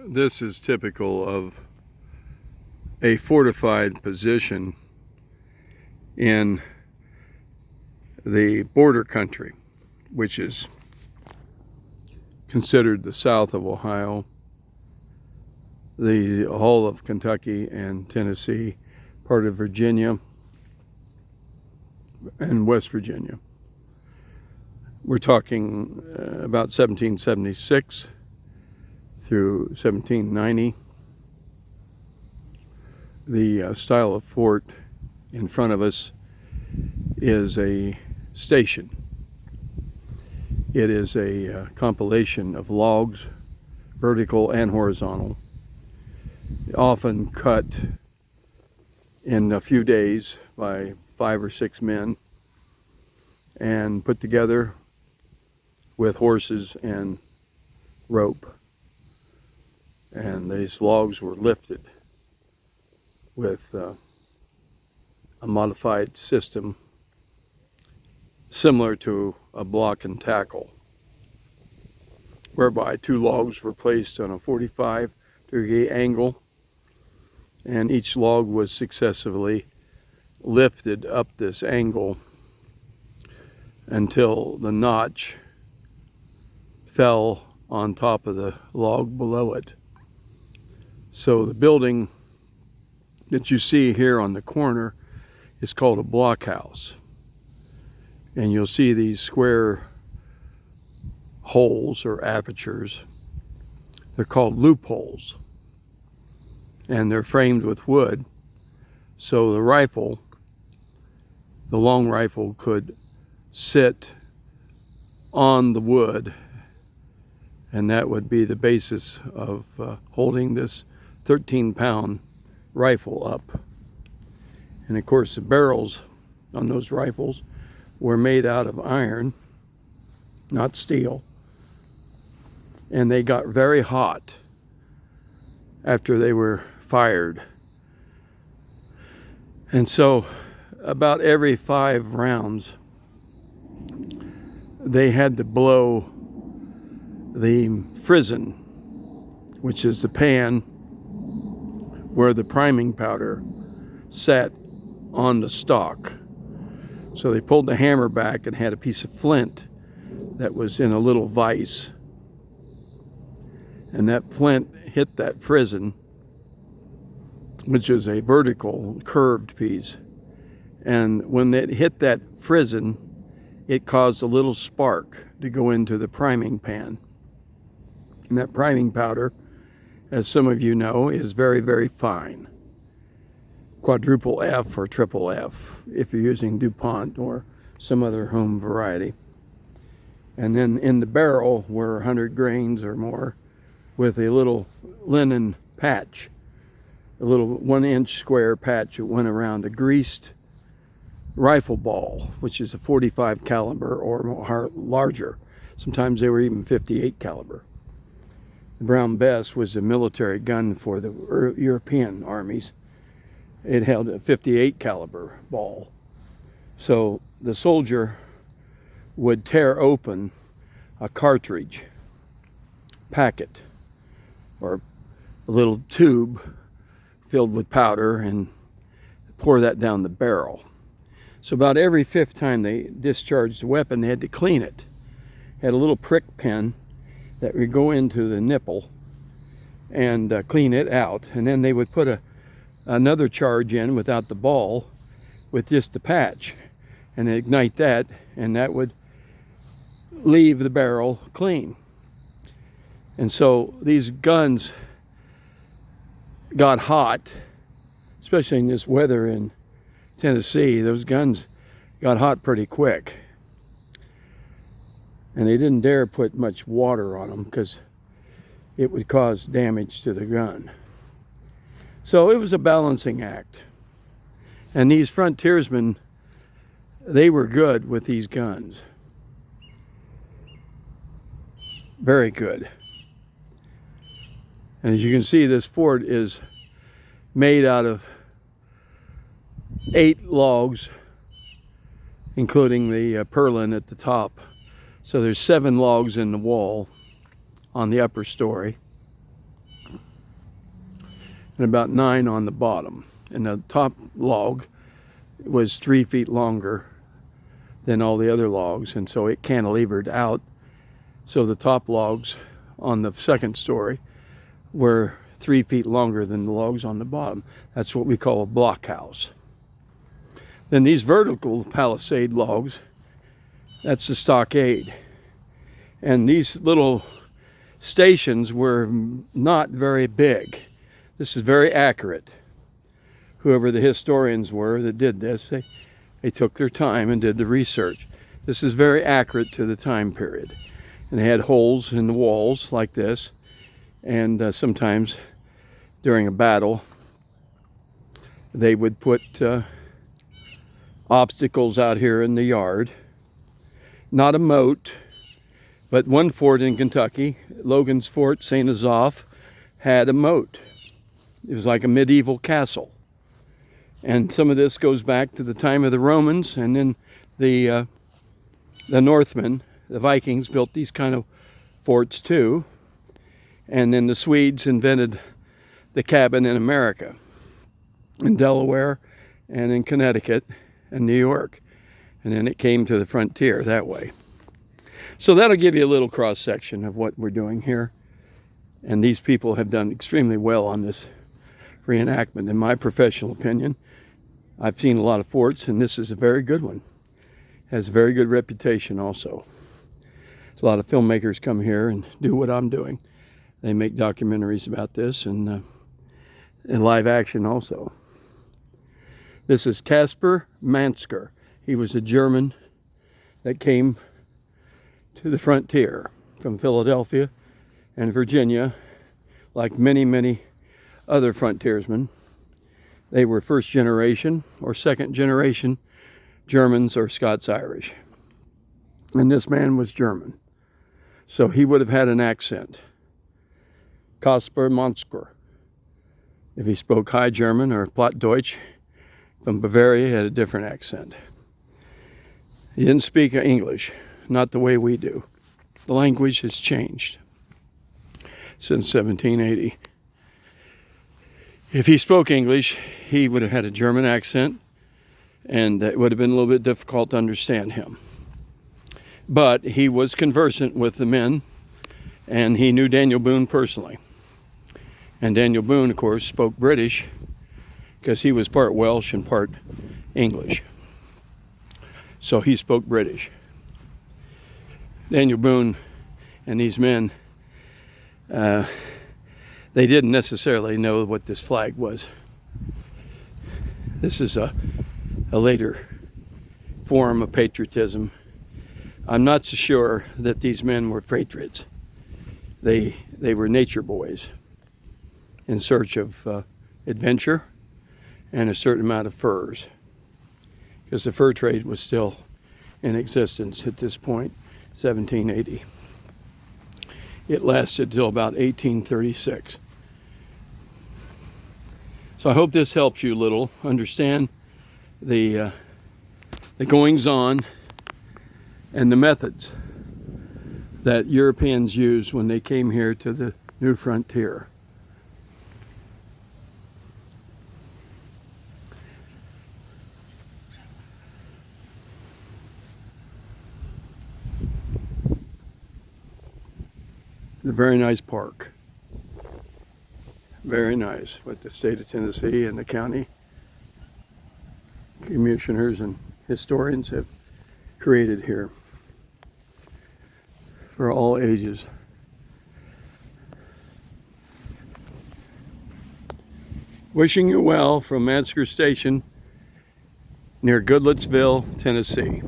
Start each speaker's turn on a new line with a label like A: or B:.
A: This is typical of a fortified position in the border country, which is considered the south of Ohio, the whole of Kentucky and Tennessee, part of Virginia, and West Virginia. We're talking about 1776 through 1790. The style of fort in front of us is a station. It is a compilation of logs, vertical and horizontal, often cut in a few days by 5 or 6 men and put together with horses and rope. And these logs were lifted with a modified system similar to a block and tackle, whereby 2 logs were placed on a 45-degree angle, and each log was successively lifted up this angle until the notch fell on top of the log below it. So the building that you see here on the corner is called a blockhouse. And you'll see these square holes or apertures. They're called loopholes. And they're framed with wood. So the rifle, the long rifle, could sit on the wood, and that would be the basis of holding this 13-pound rifle up. And of course the barrels on those rifles were made out of iron, not steel, and they got very hot after they were fired. And so about every 5 rounds they had to blow the frizzen, which is the pan where the priming powder sat on the stock. So they pulled the hammer back and had a piece of flint that was in a little vise, and that flint hit that frizzen, which is a vertical curved piece, and when it hit that frizzen, it caused a little spark to go into the priming pan. And that priming powder, as some of you know, is very, very fine. Quadruple F or triple F if you're using DuPont or some other home variety. And then in the barrel were 100 grains or more with a little linen patch, a little 1-inch square patch that went around a greased rifle ball, which is a 45 caliber or more, larger. Sometimes they were even 58 caliber. The Brown Bess was a military gun for the European armies. It held a 58 caliber ball. So the soldier would tear open a cartridge packet or a little tube filled with powder and pour that down the barrel. So about every 5th time they discharged the weapon, they had to clean it. It had a little prick pin that would go into the nipple and clean it out, and then they would put another charge in without the ball with just the patch and ignite that, and that would leave the barrel clean. And so these guns got hot, especially in this weather in Tennessee. Those guns got hot pretty quick, and they didn't dare put much water on them because it would cause damage to the gun. So it was a balancing act. And these frontiersmen, they were good with these guns. Very good. And as you can see, this fort is made out of 8 logs, including the purlin at the top. So there's 7 logs in the wall on the upper story. and about 9 on the bottom. And the top log was 3 feet longer than all the other logs, and so it cantilevered out. So the top logs on the second story were 3 feet longer than the logs on the bottom. That's what we call a blockhouse. Then these vertical palisade logs, that's the stockade. And these little stations were not very big. This is very accurate. Whoever the historians were that did this, they took their time and did the research. This is very accurate to the time period. And they had holes in the walls like this. And sometimes during a battle, they would put obstacles out here in the yard. Not a moat, but one fort in Kentucky, Logan's Fort, St. Asaph, had a moat. It was like a medieval castle. And some of this goes back to the time of the Romans, and then the Northmen, the Vikings, built these kind of forts too. And then the Swedes invented the cabin in America, in Delaware and in Connecticut and New York. And then it came to the frontier that way. So that'll give you a little cross section of what we're doing here. And these people have done extremely well on this reenactment, in my professional opinion. I've seen a lot of forts, and this is a very good one. Has a very good reputation also. A lot of filmmakers come here and do what I'm doing. They make documentaries about this and live action also. This is Caspar Mansker. He was a German that came to the frontier from Philadelphia and Virginia, like many, many other frontiersmen. They were first generation or second generation Germans or Scots-Irish. And this man was German. So he would have had an accent. Caspar Mansker. If he spoke High German or Plattdeutsch from Bavaria, he had a different accent. He didn't speak English, not the way we do. The language has changed since 1780. If he spoke English, he would have had a German accent, and it would have been a little bit difficult to understand him. But he was conversant with the men, and he knew Daniel Boone personally. And Daniel Boone, of course, spoke British because he was part Welsh and part English. So he spoke British. Daniel Boone and these men, they didn't necessarily know what this flag was. This is a later form of patriotism. I'm not so sure that these men were patriots. They were nature boys in search of adventure and a certain amount of furs, because the fur trade was still in existence at this point, 1780. It lasted till about 1836. So I hope this helps you a little understand the goings-on and the methods that Europeans used when they came here to the new frontier. It's a very nice park. Very nice, what the state of Tennessee and the county commissioners and historians have created here for all ages. Wishing you well from Mansker Station near Goodlettsville, Tennessee.